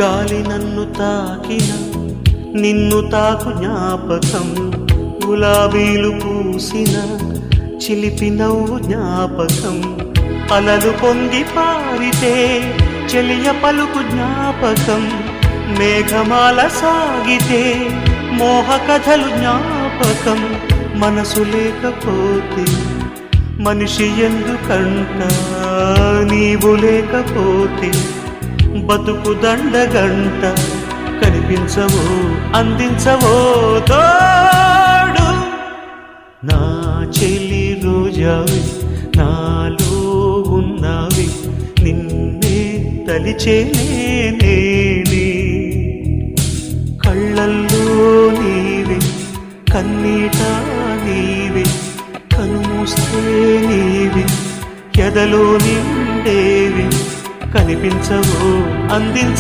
గాలి నన్ను తాకిన నిన్ను తాకు జ్ఞాపకం, గులాబీలు పూసిన చిలిపి నవ్వు జ్ఞాపకం, అలలు పొంగి పారితే చెలియ పలుకు జ్ఞాపకం, మేఘమాల సాగితే మోహ కథలు జ్ఞాపకం. మనసు లేకపోతే మనిషి ఎందుకంట, నీవు లేకపోతే బతుకు దండగంట. కనిపించవో అందించవో తోడు, నా చెలి రోజావి నాలో ఉన్నవి, నిన్నే తలిచేనే కళ్ళల్లో నీవే కన్నీట నీవే, కనుమూస్తే నీవే ఎదలో నిండేవి. కనిపించవో అందించ